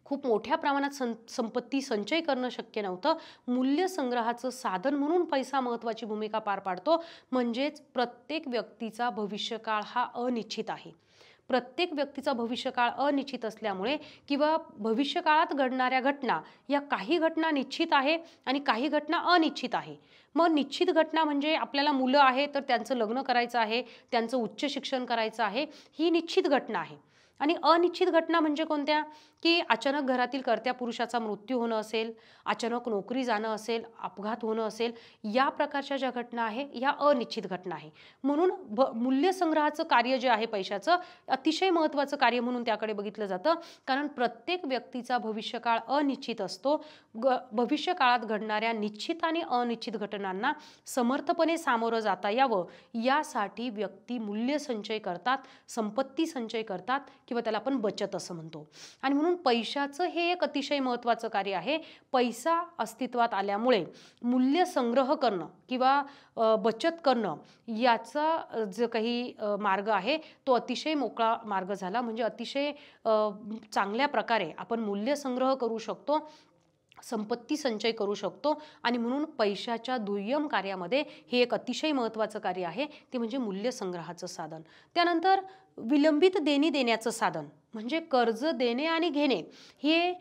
S1: खूप मोठ्या प्रमाणात संपत्ती संचय करणं शक्य नव्हतं. मूल्य संग्रहाचं साधन म्हणून पैसा महत्त्वाची भूमिका पार पाडतो. म्हणजेच प्रत्येक व्यक्तीचा भविष्यकाळ हा अनिश्चित आहे. प्रत्येक व्यक्तीचा भविष्यकाळ अनिश्चित असल्यामुळे किंवा भविष्यकाळात घडणाऱ्या घटना या काही घटना निश्चित आहे आणि काही घटना अनिश्चित आहे. मग निश्चित घटना म्हणजे आपल्याला मुलं आहे तर त्यांचं लग्न करायचं आहे, त्यांचं उच्च शिक्षण करायचं आहे, ही निश्चित घटना आहे. आणि अनिश्चित घटना म्हणजे कोणत्या? की अचानक घरातील कर्त्या पुरुषाचा मृत्यू होणं असेल, अचानक नोकरी जाणं असेल, अपघात होणं असेल, या प्रकारच्या ज्या घटना आहे ह्या अनिश्चित घटना आहे. म्हणून मूल्य संग्रहाचं कार्य जे आहे पैशाचं अतिशय महत्त्वाचं कार्य म्हणून त्याकडे बघितलं जातं. कारण प्रत्येक व्यक्तीचा भविष्यकाळ अनिश्चित असतो. भविष्यकाळात घडणाऱ्या निश्चित आणि अनिश्चित घटनांना समर्थपणे सामोरं जाता यावं यासाठी व्यक्ती मूल्य संचय करतात, संपत्ती संचय करतात किंवा त्याला आपण बचत असं म्हणतो. आणि म्हणून पैशाचं हे एक अतिशय महत्त्वाचं कार्य आहे. पैसा अस्तित्वात आल्यामुळे मूल्य संग्रह करणं किंवा बचत करणं याचा जो काही मार्ग आहे तो अतिशय मोकळा मार्ग झाला. म्हणजे अतिशय चांगल्या प्रकारे आपण मूल्य संग्रह करू शकतो, संपत्ती संचय करू शकतो आणि म्हणून पैशाच्या दुय्यम कार्यामध्ये हे एक अतिशय महत्त्वाचं कार्य आहे ते म्हणजे मूल्य संग्रहाचं साधन. त्यानंतर विलंबित देणी देण्याचं साधन म्हणजे कर्ज देणे आणि घेणे हे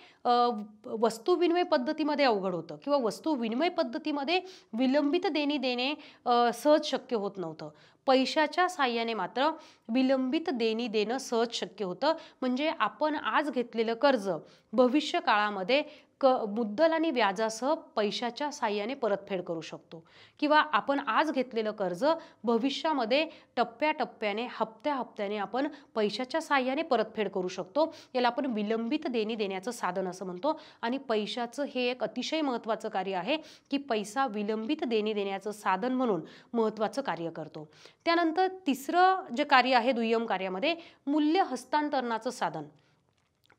S1: वस्तू विनिमय पद्धतीमध्ये अवघड होतं किंवा वस्तू विनिमय पद्धतीमध्ये विलंबित देणी देणे सहज शक्य होत नव्हतं. पैशाच्या साहाय्याने मात्र विलंबित देणी देणं सहज शक्य होतं. म्हणजे आपण आज घेतलेलं कर्ज भविष्य काळामध्ये मुद्दल आणि व्याजासह पैशाच्या साहाय्याने परतफेड करू शकतो किंवा आपण आज घेतलेलं कर्ज भविष्यामध्ये टप्प्याटप्प्याने हप्त्याने आपण पैशाच्या साहाय्याने परतफेड करू शकतो. याला आपण विलंबित देणी देण्याचं साधन असं म्हणतो. आणि पैशाचं हे एक अतिशय महत्त्वाचं कार्य आहे की पैसा विलंबित देणी देण्याचं साधन म्हणून महत्त्वाचं कार्य करतो. त्यानंतर तिसरं जे कार्य आहे दुय्यम कार्यामध्ये मूल्य हस्तांतरणाचं साधन.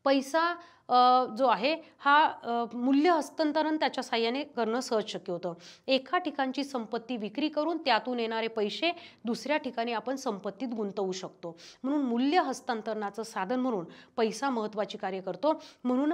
S1: पैसा जो आहे हा मूल्य हस्तांतरण त्याच्या साहाय्याने करणं सहज शक्य होतं. एका ठिकाणची संपत्ती विक्री करून त्यातून येणारे पैसे दुसऱ्या ठिकाणी आपण संपत्तीत गुंतवू शकतो. म्हणून मूल्य हस्तांतरणाचं साधन म्हणून पैसा महत्त्वाची कार्य करतो. म्हणून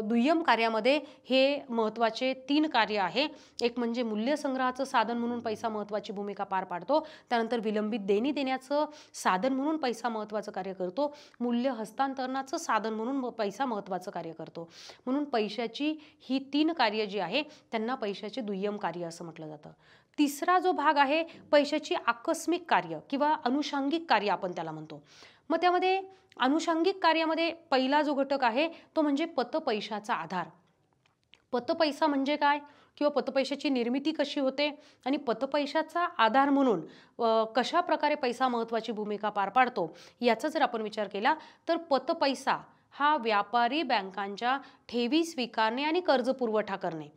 S1: दुय्यम कार्यामध्ये हे महत्त्वाचे 3 कार्य आहे. एक म्हणजे मूल्य संग्रहाचं साधन म्हणून पैसा महत्त्वाची भूमिका पार पाडतो. त्यानंतर विलंबित देणी देण्याचं साधन म्हणून पैसा महत्त्वाचं कार्य करतो. मूल्य हस्तांतरणाचं साधन म्हणून पैसा महत्त्वाचं कार्य करतो. म्हणून पैशाची ही 3 कार्य जी आहे त्यांना पैशाचे दुय्यम कार्य असं म्हटलं जातं. तिसरा जो भाग आहे पैशाची आकस्मिक कार्य किंवा अनुषंगिक कार्य आपण त्याला म्हणतो. मग त्यामध्ये अनुषंगिक कार्यामध्ये पहिला जो घटक आहे तो म्हणजे पतपैशाचा आधार. पतपैसा म्हणजे काय किंवा पतपैशाची निर्मिती कशी होते आणि पतपैशाचा आधार म्हणून कशा प्रकारे पैसा महत्त्वाची भूमिका पार पाडतो याचा जर आपण विचार केला तर पतपैसा हा व्यापारी बँकांच्या ठेवी स्वीकारणे आणि कर्ज पुरवठा करणे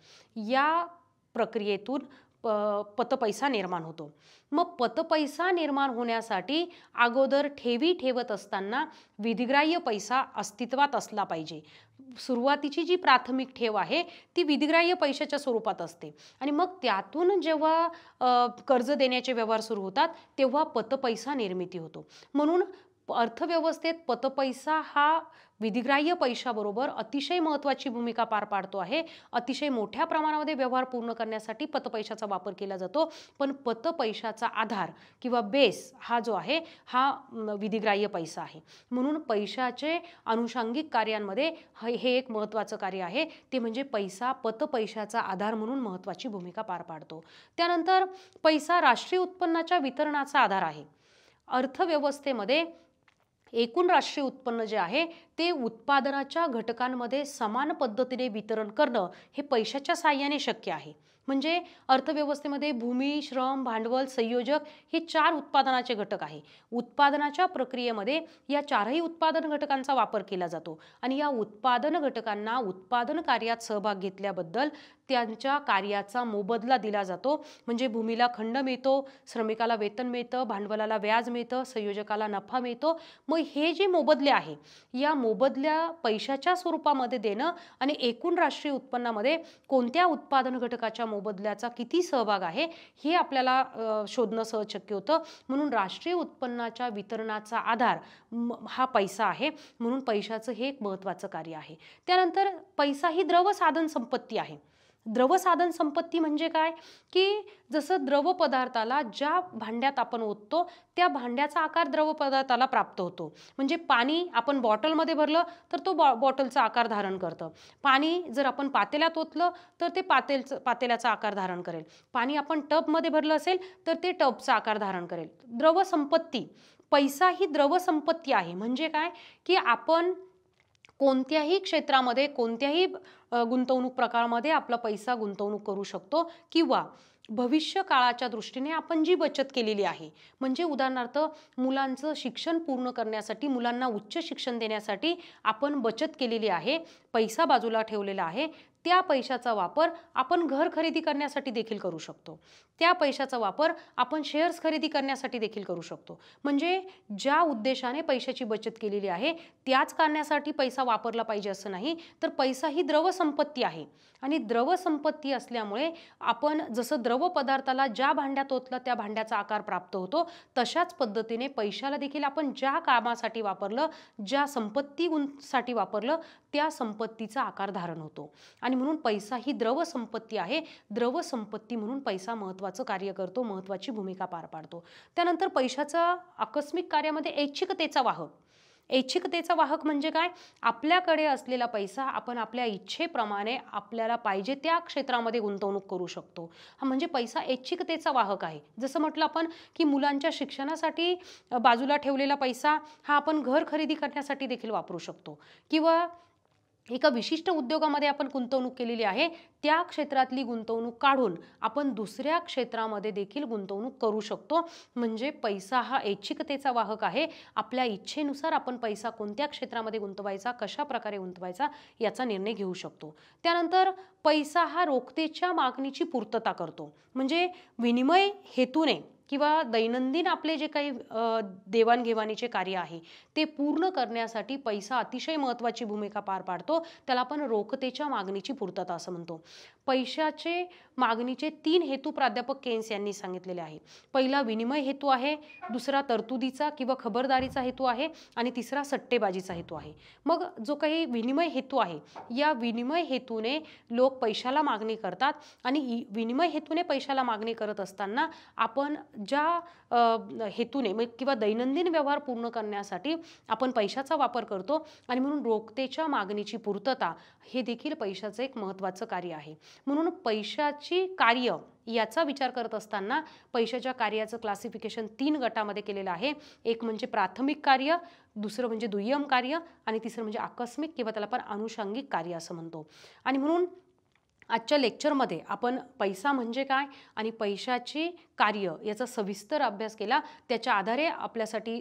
S1: या प्रक्रियेतून पतपैसा निर्माण होतो। मग पतपैसा निर्माण होण्यासाठी अगोदर ठेवी ठेवत असताना विधिग्राह्य पैसा अस्तित्वात असला पाहिजे। सुरुवातीची जी प्राथमिक ठेव आहे ती विधिग्राह्य पैशाच्या स्वरूपात असते आणि मग त्यातून जेव्हा कर्ज देण्याचे व्यवहार सुरू होतात तेव्हा पतपैसा निर्मिती होतो। म्हणून अर्थव्यवस्थेत पतपैसा हा विधिग्राह्य पैशाबरोबर अतिशय महत्त्वाची भूमिका पार पाडतो आहे। अतिशय मोठ्या प्रमाणामध्ये व्यवहार पूर्ण करण्यासाठी पतपैशाचा वापर केला जातो, पण पतपैशाचा आधार किंवा बेस हा जो आहे हा विधिग्राह्य पैसा आहे। म्हणून पैशाचे अनुषंगिक कार्यांमध्ये हे एक महत्त्वाचं कार्य आहे, ते म्हणजे पैसा पतपैशाचा आधार म्हणून महत्त्वाची भूमिका पार पाडतो। त्यानंतर पैसा राष्ट्रीय उत्पन्नाच्या वितरणाचा आधार आहे। अर्थव्यवस्थेमध्ये एकूण राष्ट्रीय उत्पन्न जे आहे ते उत्पादनाच्या घटकांमध्ये समान पद्धतीने वितरण करणं हे पैशाच्या साहाय्याने शक्य आहे। म्हणजे अर्थव्यवस्थेमध्ये भूमी, श्रम, भांडवल, संयोजक हे 4 उत्पादनाचे घटक आहे। उत्पादनाच्या प्रक्रियेमध्ये या 4ही उत्पादन घटकांचा वापर केला जातो आणि या उत्पादन घटकांना उत्पादन कार्यात सहभाग घेतल्याबद्दल त्यांच्या कार्याचा मोबदला दिला जातो। म्हणजे भूमीला खंड मिळतो, श्रमिकाला वेतन मिळतं, भांडवलाला व्याज मिळतं, संयोजकाला नफा मिळतो। मग हे जे मोबदले आहे या मोबदल्या पैशाच्या स्वरूपामध्ये देणं आणि एकूण राष्ट्रीय उत्पन्नामध्ये कोणत्या उत्पादन घटकाच्या मोबदल्याचा किती सहभाग आहे हे आपल्याला शोधणं सहज शक्य होतं। म्हणून राष्ट्रीय उत्पन्नाच्या वितरणाचा आधार हा पैसा आहे। म्हणून पैशाचं हे एक महत्त्वाचं कार्य आहे। त्यानंतर पैसा ही द्रव साधन संपत्ती आहे। द्रव साधन संपत्ती म्हणजे काय की जसं द्रव पदार्थाला ज्या भांड्यात आपण ओततो त्या भांड्याचा आकार द्रव पदार्थाला प्राप्त होतो। म्हणजे पाणी आपण बॉटलमध्ये भरलं तर तो बॉटलचा आकार धारण करतं। पाणी जर आपण पातेल्यात ओतलं तर ते पातेल्याचा आकार धारण करेल। पाणी आपण टबमध्ये भरलं असेल तर ते टबचा आकार धारण करेल। द्रव संपत्ती, पैसा ही द्रव संपत्ती आहे। म्हणजे काय की आपण कोणत्याही क्षेत्रामध्ये कोणत्याही गुंतवणूक प्रकारामध्ये आपला पैसा गुंतवणूक करू शकतो किंवा भविष्य काळाच्या दृष्टीने आपण जी बचत केलेली आहे, म्हणजे उदाहरणार्थ मुलांचं शिक्षण पूर्ण करण्यासाठी, मुलांना उच्च शिक्षण देण्यासाठी आपण बचत केलेली आहे, पैसा बाजूला ठेवलेला आहे, त्या पैशाचा वापर आपण घर खरेदी करण्यासाठी देखील करू शकतो। त्या पैशाचा वापर आपण शेअर्स खरेदी करण्यासाठी देखील करू शकतो। म्हणजे ज्या उद्देशाने पैशाची बचत केलेली आहे त्याच कारणासाठी पैसा वापरला पाहिजे असं नाही, तर पैसा ही द्रव संपत्ती आहे आणि द्रव संपत्ती असल्यामुळे आपण जसं द्रव पदार्थाला ज्या भांड्यात ओतलं त्या भांड्याचा आकार प्राप्त होतो, तशाच पद्धतीने पैशाला देखील आपण ज्या कामासाठी वापरलं, ज्या संपत्तीसाठी वापरलं त्या संपत्तीचा आकार धारण होतो आणि म्हणून पैसा ही द्रव संपत्ती आहे। द्रव संपत्ती म्हणून पैसा महत्त्वाचं कार्य करतो, महत्त्वाची भूमिका पार पाडतो। त्यानंतर पैशाचा आकस्मिक कार्यामध्ये ऐच्छिकतेचा वाहक। ऐच्छिकतेचा वाहक म्हणजे काय, आपल्याकडे असलेला पैसा आपण आपल्या इच्छेप्रमाणे आपल्याला पाहिजे त्या क्षेत्रामध्ये गुंतवणूक करू शकतो। हा म्हणजे पैसा ऐच्छिकतेचा वाहक आहे। जसं म्हटलं आपण की मुलांच्या शिक्षणासाठी बाजूला ठेवलेला पैसा हा आपण घर खरेदी करण्यासाठी देखील वापरू शकतो किंवा एका विशिष्ट उद्योगामध्ये आपण गुंतवणूक केलेली आहे, त्या क्षेत्रातली गुंतवणूक काढून आपण दुसऱ्या क्षेत्रामध्ये देखील गुंतवणूक करू शकतो। म्हणजे पैसा हा ऐच्छिकतेचा वाहक आहे। आपल्या इच्छेनुसार आपण पैसा कोणत्या क्षेत्रामध्ये गुंतवायचा, कशा प्रकारे गुंतवायचा याचा निर्णय घेऊ शकतो। त्यानंतर पैसा हा रोखतेच्या मागणीची पूर्तता करतो। म्हणजे विनिमय हेतूने किंवा दैनंदिन आपले जे काही देवाणघेवाणीचे कार्य आहे ते पूर्ण करण्यासाठी पैसा अतिशय महत्त्वाची भूमिका पार पाडतो। त्याला आपण रोखतेच्या मागणीची पूर्तता असं म्हणतो। पैशाचे मागणीचे 3 हेतू प्राध्यापक केन्स यांनी सांगितलेले आहे। पहिला विनिमय हेतू आहे, दुसरा तरतुदीचा किंवा खबरदारीचा हेतू आहे आणि तिसरा सट्टेबाजीचा हेतू आहे। मग जो काही विनिमय हेतू आहे या विनिमय हेतूने लोक पैशाला मागणी करतात आणि विनिमय हेतूने पैशाला मागणी करत असताना आपण ज्या हेतूने किंवा दैनंदिन व्यवहार पूर्ण करण्यासाठी आपण पैशाचा वापर करतो आणि म्हणून रोखतेच्या मागणीची पूर्तता हे देखील पैशाचं एक महत्त्वाचं कार्य आहे। म्हणून पैशाची कार्य याचा विचार करत असताना पैशाच्या कार्याचं क्लासिफिकेशन 3 गटामध्ये केलेलं आहे। एक म्हणजे प्राथमिक कार्य, दुसरं म्हणजे दुय्यम कार्य आणि तिसरं म्हणजे आकस्मिक किंवा त्याला आपण अनुषंगिक कार्य असं म्हणतो। आणि म्हणून आजच्या लेक्चरमध्ये आपण पैसा म्हणजे काय आणि पैशाची कार्य याचा सविस्तर अभ्यास केला. त्याच्या आधारे आपल्यासाठी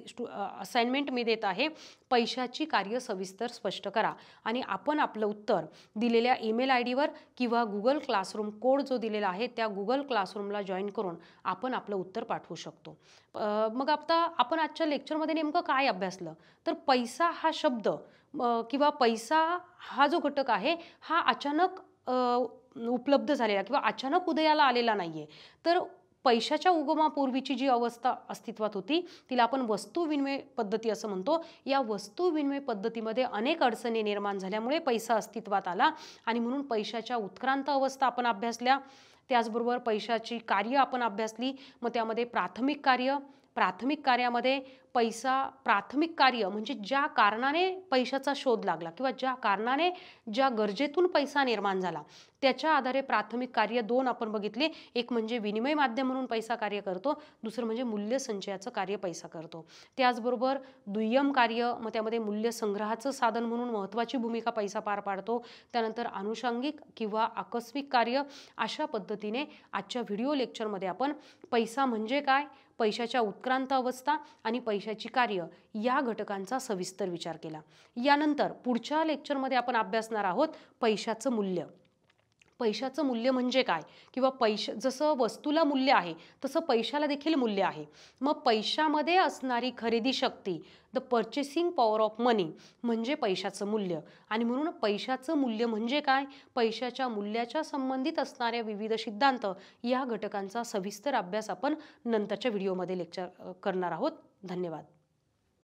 S1: असाइनमेंट मी देत आहे, पैशाची कार्य सविस्तर स्पष्ट करा. आणि आपण आपलं उत्तर दिलेल्या ईमेल आयडीवर किंवा गुगल क्लासरूम कोड जो दिलेला आहे त्या गुगल क्लासरूमला जॉईन करून आपण आपलं उत्तर पाठवू शकतो. मग आता आपण आजच्या लेक्चरमध्ये नेमकं काय अभ्यासलं, तर पैसा हा शब्द किंवा पैसा हा जो घटक आहे हा अचानक उपलब्ध झालेला किंवा अचानक उदयाला आलेला नाहीये. तर पैशाच्या उगमापूर्वीची जी अवस्था अस्तित्वात होती तिला आपण वस्तू विनिमय पद्धती असं म्हणतो. या वस्तू विनिमय पद्धतीमध्ये अनेक अडचणी निर्माण झाल्यामुळे पैसा अस्तित्वात आला आणि म्हणून पैशाच्या उत्क्रांत अवस्था आपण अभ्यासल्या. त्याचबरोबर पैशाची कार्य आपण अभ्यासली. मग त्यामध्ये प्राथमिक कार्यामध्ये प्राथमिक कार्य म्हणजे ज्या कारणाने पैशाचा शोध लागला किंवा ज्या कारणाने ज्या गरजेतून पैसा निर्माण झाला त्याच्या आधारे प्राथमिक कार्य 2 आपण बघितले. एक म्हणजे विनिमय माध्यम म्हणून पैसा कार्य करतो, दुसरं म्हणजे मूल्य संचयाचं कार्य पैसा करतो. त्याचबरोबर दुय्यम कार्य, मग त्यामध्ये मूल्य संग्रहाचं साधन म्हणून महत्त्वाची भूमिका पैसा पार पाडतो. त्यानंतर अनुषंगिक किंवा आकस्मिक कार्य. अशा पद्धतीने आजच्या व्हिडिओ लेक्चरमध्ये आपण पैसा म्हणजे काय, पैशाच्या उत्क्रांत अवस्था आणि पैशाची कार्य या घटकांचा सविस्तर विचार केला. यानंतर पुढच्या लेक्चरमध्ये आपण अभ्यासणार आहोत पैशाचं मूल्य. पैशाचं मूल्य म्हणजे काय किंवा जसं वस्तूला मूल्य आहे तसं पैशाला देखील मूल्य आहे. मग पैशामध्ये असणारी खरेदी शक्ती, द पर्चेसिंग पॉवर ऑफ मनी म्हणजे पैशाचं मूल्य. आणि म्हणून पैशाचं मूल्य म्हणजे काय, पैशाच्या मूल्याच्या संबंधित असणाऱ्या विविध सिद्धांत या घटकांचा सविस्तर अभ्यास आपण नंतरच्या व्हिडिओमध्ये लेक्चर करणार आहोत. धन्यवाद.